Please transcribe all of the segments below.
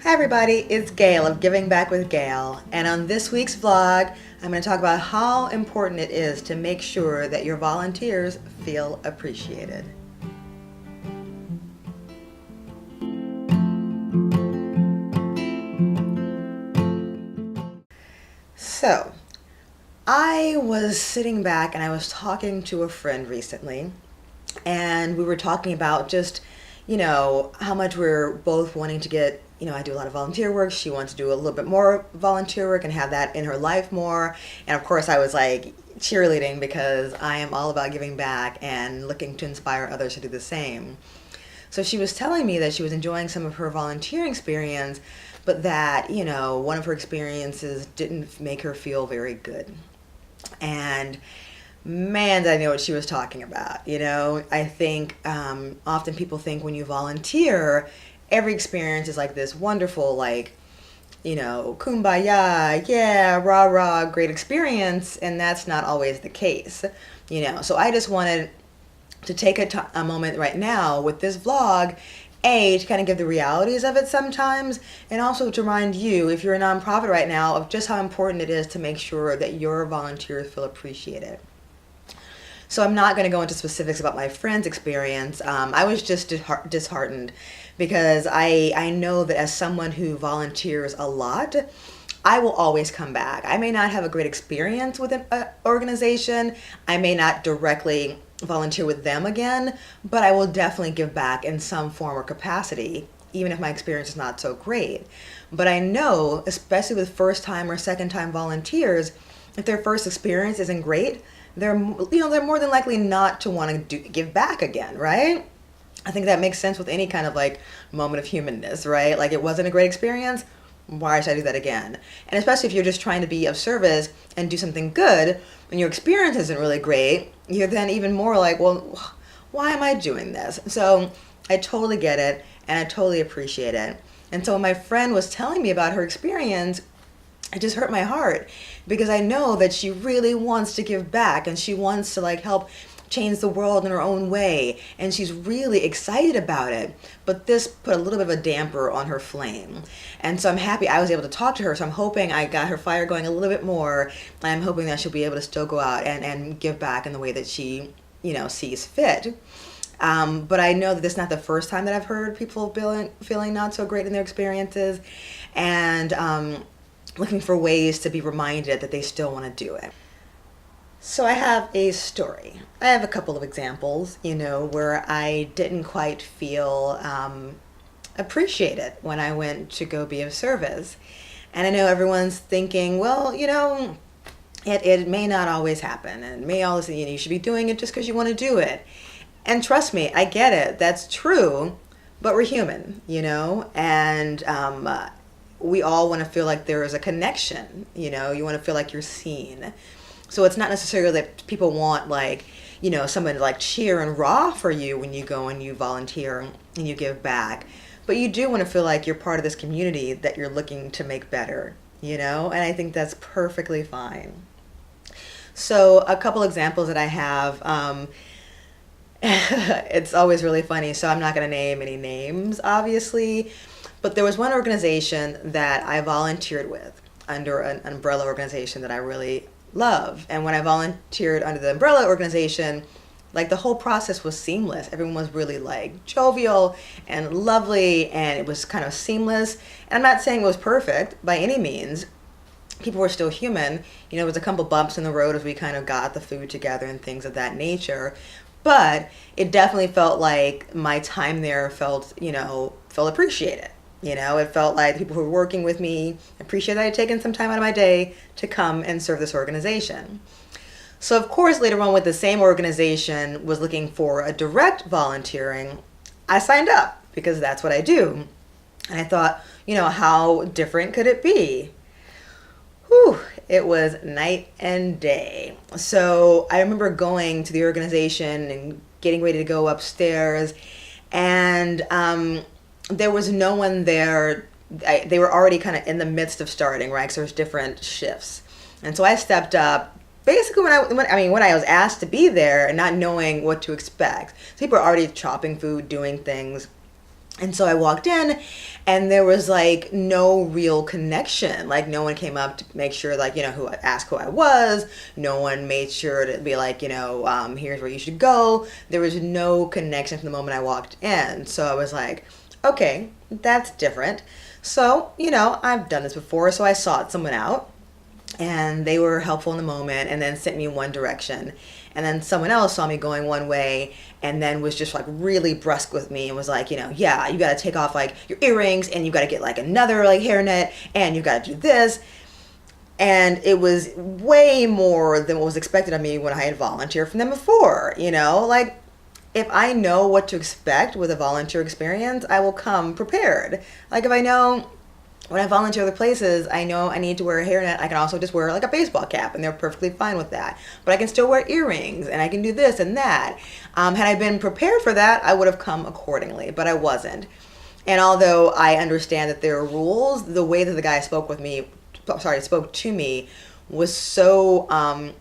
Hi everybody, it's Gail of Giving Back with Gail, and on this week's vlog I'm going to talk about how important it is to make sure that your volunteers feel appreciated. So, I was sitting back and I was talking to a friend recently, and we were talking about just, how much we're both wanting to get, I do a lot of volunteer work. She wants to do a little bit more volunteer work and have that in her life more. And of course, I was like cheerleading because I am all about giving back and looking to inspire others to do the same. So she was telling me that she was enjoying some of her volunteering experience, but that, one of her experiences didn't make her feel very good. And man, did I know what she was talking about. I think often people think when you volunteer, every experience is like this wonderful, kumbaya, yeah, rah rah, great experience, and that's not always the case. So I just wanted to take a moment right now with this vlog, to kind of give the realities of it sometimes, and also to remind you, if you're a nonprofit right now, of just how important it is to make sure that your volunteers feel appreciated. So I'm not going to go into specifics about my friend's experience. I was just disheartened because I know that as someone who volunteers a lot, I will always come back. I may not have a great experience with an organization. I may not directly volunteer with them again, but I will definitely give back in some form or capacity, even if my experience is not so great. But I know, especially with first-time or second-time volunteers, if their first experience isn't great, they're more than likely not to want to give back again, right? I think that makes sense with any kind of moment of humanness, right? Like, it wasn't a great experience, why should I do that again? And especially if you're just trying to be of service and do something good, and your experience isn't really great, you're then even more like, well, why am I doing this? So I totally get it, and I totally appreciate it. And so when my friend was telling me about her experience, it just hurt my heart because I know that she really wants to give back and she wants to help change the world in her own way, and she's really excited about it, but this put a little bit of a damper on her flame. And so I'm happy I was able to talk to her, so I'm hoping I got her fire going a little bit more. I'm hoping that she'll be able to still go out and give back in the way that she sees fit. But I know that this is not the first time that I've heard people feeling not so great in their experiences, and looking for ways to be reminded that they still want to do it. So I have a story. I have a couple of examples, where I didn't quite feel appreciated when I went to go be of service. And I know everyone's thinking, well, it may not always happen, and may always, you should be doing it just because you want to do it. And trust me, I get it. That's true, but we're human, and we all want to feel like there is a connection, you want to feel like you're seen. So it's not necessarily that people want someone to cheer and rah for you when you go and you volunteer and you give back. But you do want to feel like you're part of this community that you're looking to make better, and I think that's perfectly fine. So a couple examples that I have, it's always really funny, so I'm not going to name any names, obviously, but there was one organization that I volunteered with under an umbrella organization that I really love. And when I volunteered under the umbrella organization, the whole process was seamless. Everyone was really jovial and lovely, and it was kind of seamless. And I'm not saying it was perfect by any means. People were still human. There was a couple bumps in the road as we kind of got the food together and things of that nature. But it definitely felt like my time there felt appreciated. It felt like the people who were working with me appreciated that I had taken some time out of my day to come and serve this organization. So of course, later on, with the same organization was looking for a direct volunteering, I signed up because that's what I do. And I thought, how different could it be? Whew, it was night and day. So I remember going to the organization and getting ready to go upstairs, and there was no one there. They were already kind of in the midst of starting, right? Because there's different shifts. And so I stepped up basically when I was asked to be there and not knowing what to expect. So people are already chopping food, doing things. And so I walked in and there was like no real connection. Like no one came up to make sure like, who asked who I was. No one made sure to be like, here's where you should go. There was no connection from the moment I walked in. So I was like, okay, that's different. So, I've done this before. So I sought someone out and they were helpful in the moment and then sent me in one direction. And then someone else saw me going one way and then was just like really brusque with me and was like, yeah, you got to take off like your earrings and you got to get like another like hairnet and you got to do this. And it was way more than what was expected of me when I had volunteered from them before, like if I know what to expect with a volunteer experience, I will come prepared. Like if I know when I volunteer other places, I know I need to wear a hairnet. I can also just wear like a baseball cap and they're perfectly fine with that. But I can still wear earrings and I can do this and that. Had I been prepared for that, I would have come accordingly, but I wasn't. And although I understand that there are rules, the way that the guy spoke to me was so,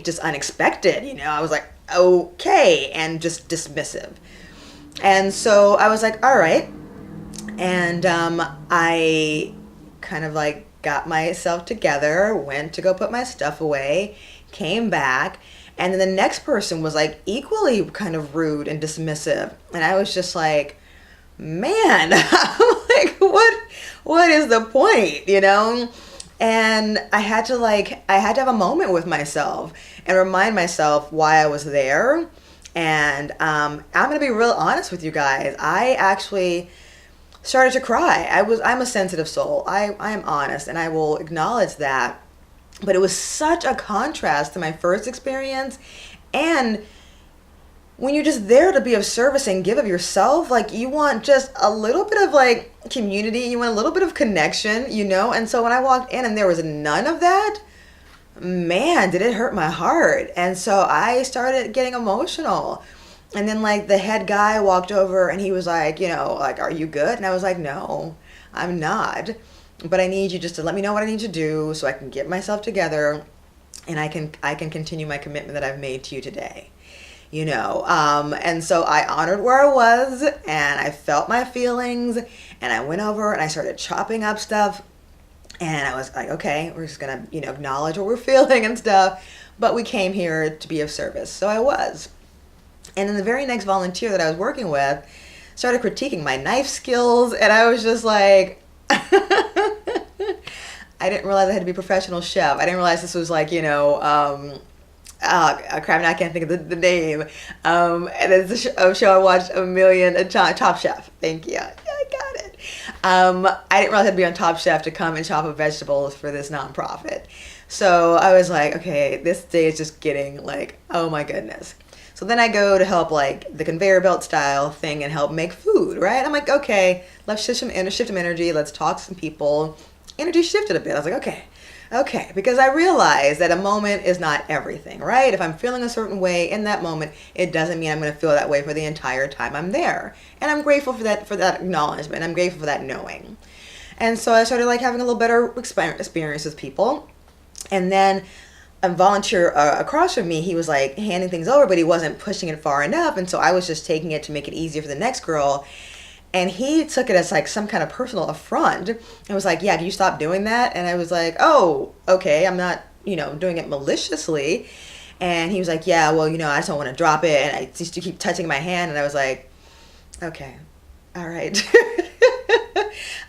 just unexpected, I was like, okay, and just dismissive. And so I was like, all right. And I kind of like got myself together, went to go put my stuff away, came back, and then the next person was like equally kind of rude and dismissive. And I was just like, man, I'm like, what is the point, And I had to have a moment with myself and remind myself why I was there. And I'm going to be real honest with you guys. I actually started to cry. I'm a sensitive soul. I am honest and I will acknowledge that. But it was such a contrast to my first experience. And when you're just there to be of service and give of yourself, like you want just a little bit of like community, you want a little bit of connection, And so when I walked in and there was none of that, man, did it hurt my heart. And so I started getting emotional. And then like the head guy walked over and he was like, are you good? And I was like, no, I'm not. But I need you just to let me know what I need to do so I can get myself together and I can continue my commitment that I've made to you today. And so I honored where I was and I felt my feelings and I went over and I started chopping up stuff. And I was like, okay, we're just going to, acknowledge what we're feeling and stuff. But we came here to be of service. So I was. And then the very next volunteer that I was working with started critiquing my knife skills. And I was just like, I didn't realize I had to be a professional chef. I didn't realize this was like, crap, now I can't think of the name. And it's a show I watched a million times, Top Chef. Thank you. Yeah, I got it. I didn't realize I had to be on Top Chef to come and chop up vegetables for this nonprofit. So I was like, okay, this day is just getting like, oh my goodness. So then I go to help like the conveyor belt style thing and help make food, right? I'm like, okay, let's shift some energy. Let's talk to some people. Energy shifted a bit. I was like, okay, because I realized that a moment is not everything, right? If I'm feeling a certain way in that moment, it doesn't mean I'm going to feel that way for the entire time I'm there. And I'm grateful for that acknowledgement. I'm grateful for that knowing. And so I started like having a little better experience with people. And then a volunteer across from me, he was like handing things over, but he wasn't pushing it far enough. And so I was just taking it to make it easier for the next girl. And he took it as like some kind of personal affront and was like, yeah, can you stop doing that? And I was like, oh, okay, I'm not, doing it maliciously. And he was like, yeah, well, I just don't want to drop it. And I used to keep touching my hand. And I was like, okay, all right.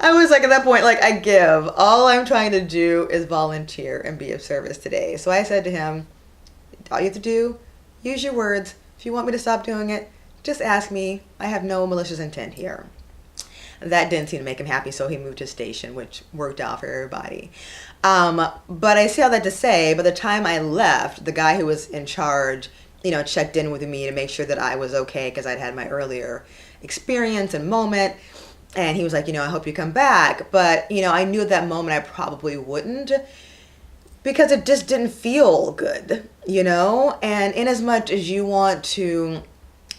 I was like, at that point, like, I give. All I'm trying to do is volunteer and be of service today. So I said to him, all you have to do, use your words. If you want me to stop doing it, just ask me. I have no malicious intent here. That didn't seem to make him happy, so he moved his station, which worked out for everybody. But I say all that to say, by the time I left, the guy who was in charge, checked in with me to make sure that I was okay because I'd had my earlier experience and moment. And he was like, I hope you come back. But, I knew at that moment I probably wouldn't because it just didn't feel good, And in as much as you want to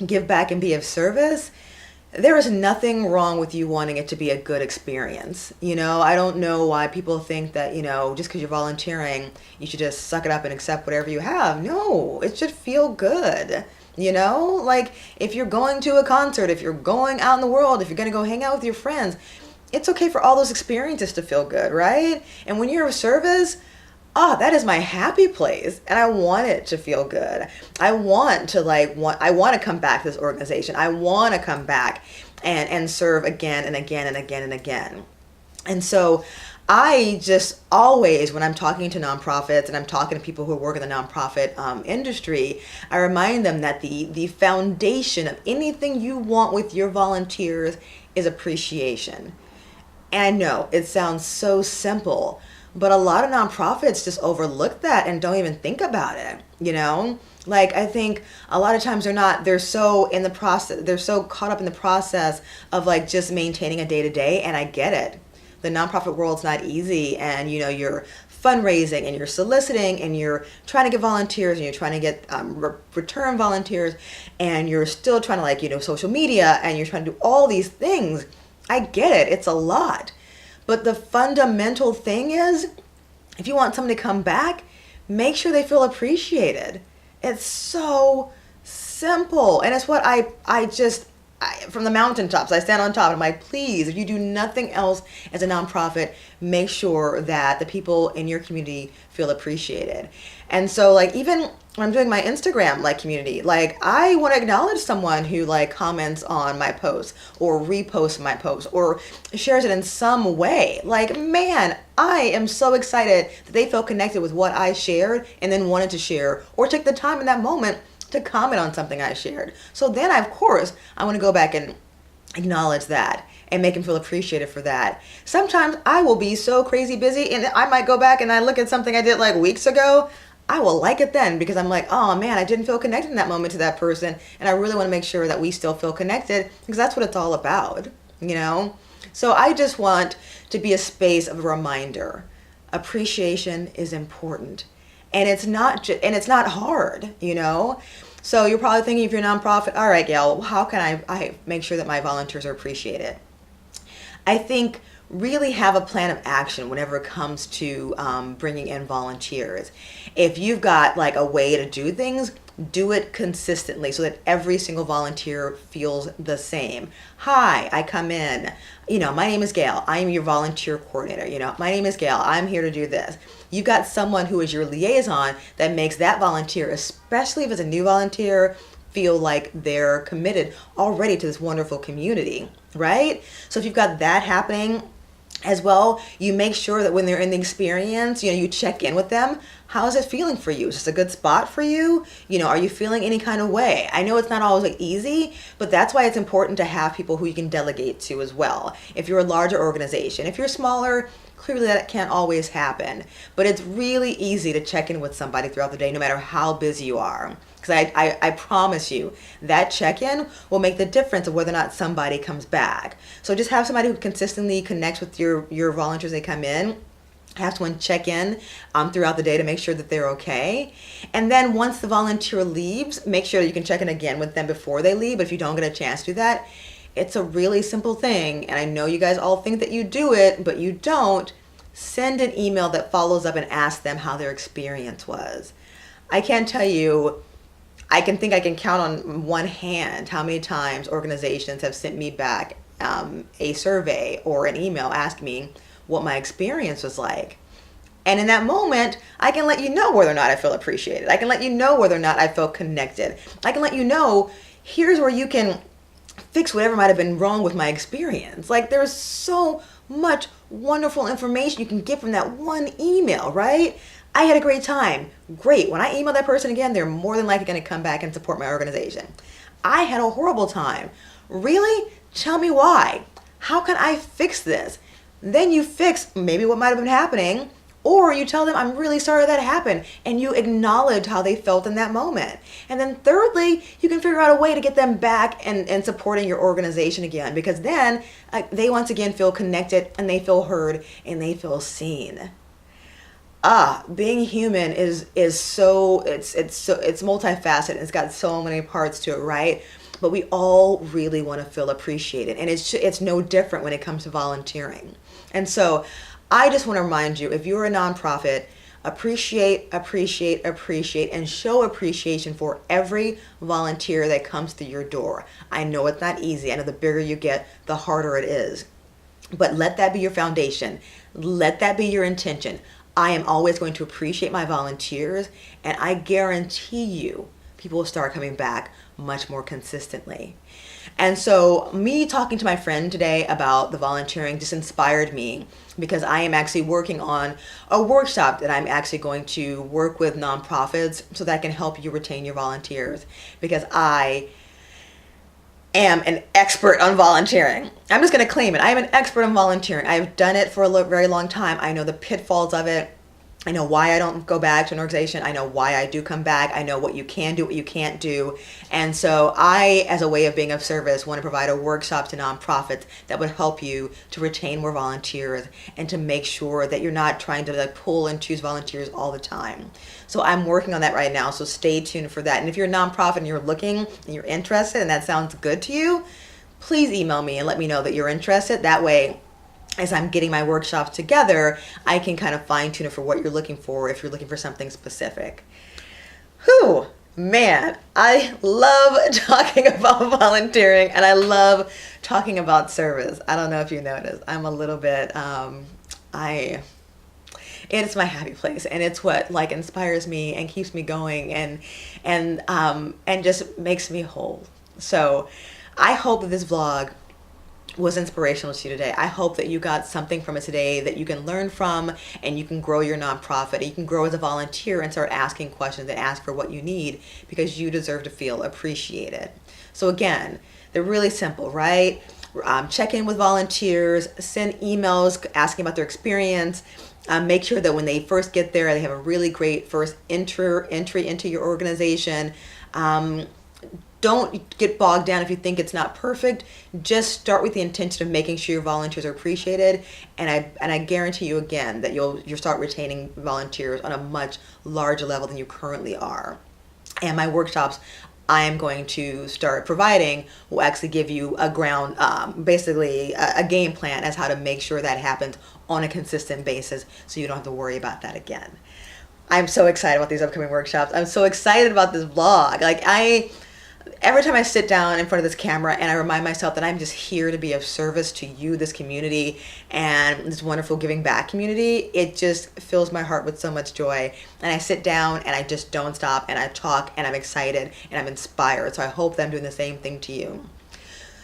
give back and be of service, there is nothing wrong with you wanting it to be a good experience. I don't know why people think that, just because you're volunteering, you should just suck it up and accept whatever you have. No, it should feel good. You know, like if you're going to a concert, if you're going out in the world, if you're going to go hang out with your friends, it's okay for all those experiences to feel good, right? And when you're of service, that is my happy place, and I want it to feel good. I want to I want to come back to this organization. I want to come back and serve again and again and again and again. And so I just always, when I'm talking to nonprofits and I'm talking to people who work in the nonprofit industry, I remind them that the foundation of anything you want with your volunteers is appreciation. And I know it sounds so simple, but a lot of nonprofits just overlook that and don't even think about it, you know? Like, I think a lot of times they're so in the process, they're so caught up in the process of like just maintaining a day to day, and I get it. The nonprofit world's not easy, and you know, you're fundraising and you're soliciting and you're trying to get volunteers and you're trying to get return volunteers, and you're still trying to like, you know, social media, and you're trying to do all these things. I get it. It's a lot. But the fundamental thing is, if you want someone to come back, make sure they feel appreciated. It's so simple. And it's what I from the mountaintops, I stand on top and I'm like, please, if you do nothing else as a nonprofit, make sure that the people in your community feel appreciated. And so like, even when I'm doing my Instagram like community, like I want to acknowledge someone who like comments on my posts or reposts my posts or shares it in some way. Like, man, I am so excited that they felt connected with what I shared and then wanted to share or took the time in that moment to comment on something I shared. So then of course I want to go back and acknowledge that and make them feel appreciated for that. Sometimes I will be so crazy busy and I might go back and I look at something I did like weeks ago. I will like it then because I'm like, oh man, I didn't feel connected in that moment to that person, and I really want to make sure that we still feel connected because that's what it's all about, you know? So I just want to be a space of a reminder. Appreciation is important. And it's not it's not hard, you know? So you're probably thinking, if you're a nonprofit, all right, Gail, how can I make sure that my volunteers are appreciated? I think really have a plan of action whenever it comes to bringing in volunteers. If you've got like a way to do things, do it consistently so that every single volunteer feels the same. Hi, I come in, you know, my name is Gail. I am your volunteer coordinator. You know, my name is Gail. I'm here to do this. You've got someone who is your liaison that makes that volunteer, especially if it's a new volunteer, feel like they're committed already to this wonderful community, right? So if you've got that happening as well, you make sure that when they're in the experience, you know, you check in with them. How is it feeling for you? Is this a good spot for you? You know, are you feeling any kind of way? I know it's not always like easy, but that's why it's important to have people who you can delegate to as well. If you're a larger organization, if you're smaller, clearly that can't always happen, but it's really easy to check in with somebody throughout the day, no matter how busy you are. Because I promise you, that check-in will make the difference of whether or not somebody comes back. So just have somebody who consistently connects with your volunteers as they come in. Have someone check in throughout the day to make sure that they're okay. And then once the volunteer leaves, make sure that you can check in again with them before they leave. But if you don't get a chance to do that, it's a really simple thing. And I know you guys all think that you do it, but you don't. Send an email that follows up and ask them how their experience was. I can't tell you, I can count on one hand how many times organizations have sent me back a survey or an email asking me what my experience was like. And in that moment, I can let you know whether or not I feel appreciated. I can let you know whether or not I felt connected. I can let you know, here's where you can fix whatever might have been wrong with my experience. Like, there's so much wonderful information you can get from that one email, right? I had a great time. Great. When I email that person again, they're more than likely going to come back and support my organization. I had a horrible time. Really? Tell me why. How can I fix this? Then you fix maybe what might have been happening, or you tell them, I'm really sorry that happened, and you acknowledge how they felt in that moment. And then thirdly, you can figure out a way to get them back and supporting your organization again, because then they once again feel connected and they feel heard and they feel seen. Being human is so it's multifaceted. It's got so many parts to it, right? But we all really want to feel appreciated, and it's no different when it comes to volunteering. And so I just want to remind you, if you're a nonprofit, Appreciate, appreciate, appreciate, and show appreciation for every volunteer that comes through your door. I know it's not easy. I know the bigger you get, the harder it is. But let that be your foundation. Let that be your intention. I am always going to appreciate my volunteers, and I guarantee you people will start coming back much more consistently. And so me talking to my friend today about the volunteering just inspired me, because I am actually working on a workshop that I'm actually going to work with nonprofits so that I can help you retain your volunteers, because I am an expert on volunteering. I'm just going to claim it. I am an expert on volunteering. I've done it for a very long time. I know the pitfalls of it. I know why I don't go back to an organization. I know why I do come back. I know what you can do, what you can't do. And so I, as a way of being of service, want to provide a workshop to nonprofits that would help you to retain more volunteers and to make sure that you're not trying to like pull and choose volunteers all the time. So I'm working on that right now. So stay tuned for that. And if you're a nonprofit and you're looking and you're interested and that sounds good to you, please email me and let me know that you're interested. That way, as I'm getting my workshops together, I can kind of fine tune it for what you're looking for if you're looking for something specific. Whew, man, I love talking about volunteering and I love talking about service. I don't know if you noticed, I'm a little bit, it's my happy place, and it's what like inspires me and keeps me going and just makes me whole. So I hope that this vlog was inspirational to you today. I hope that you got something from it today that you can learn from, and you can grow your nonprofit. You can grow as a volunteer and start asking questions and ask for what you need, because you deserve to feel appreciated. So again, they're really simple, right? Check in with volunteers, send emails asking about their experience. Make sure that when they first get there, they have a really great first entry into your organization. Don't get bogged down if you think it's not perfect. Just start with the intention of making sure your volunteers are appreciated, and I guarantee you again that you'll start retaining volunteers on a much larger level than you currently are. And my workshops I am going to start providing will actually give you a ground, basically a game plan as how to make sure that happens on a consistent basis, so you don't have to worry about that again. I'm so excited about these upcoming workshops. I'm so excited about this vlog. Every time I sit down in front of this camera and I remind myself that I'm just here to be of service to you, this community, and this wonderful giving back community, it just fills my heart with so much joy. And I sit down and I just don't stop, and I talk, and I'm excited and I'm inspired. So I hope that I'm doing the same thing to you.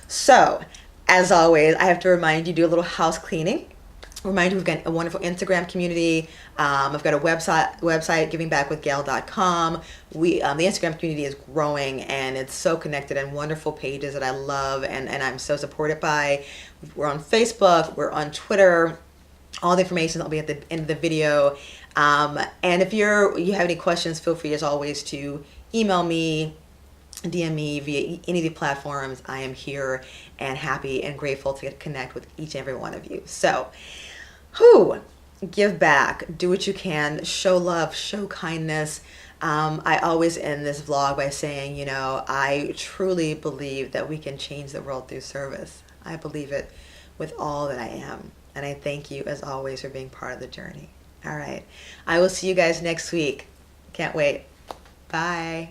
So, as always, I have to remind you, do a little house cleaning. Remind you, we've got a wonderful Instagram community. I've got a website, givingbackwithgail.com. The Instagram community is growing, and it's so connected, and wonderful pages that I love and I'm so supported by. We're on Facebook, we're on Twitter. All the information will be at the end of the video. And if you have any questions, feel free as always to email me, DM me via any of the platforms. I am here and happy and grateful to connect with each and every one of you. So, give back, do what you can, show love, show kindness. I always end this vlog by saying, I truly believe that we can change the world through service. I believe it with all that I am. And I thank you, as always, for being part of the journey. All right. I will see you guys next week. Can't wait. Bye.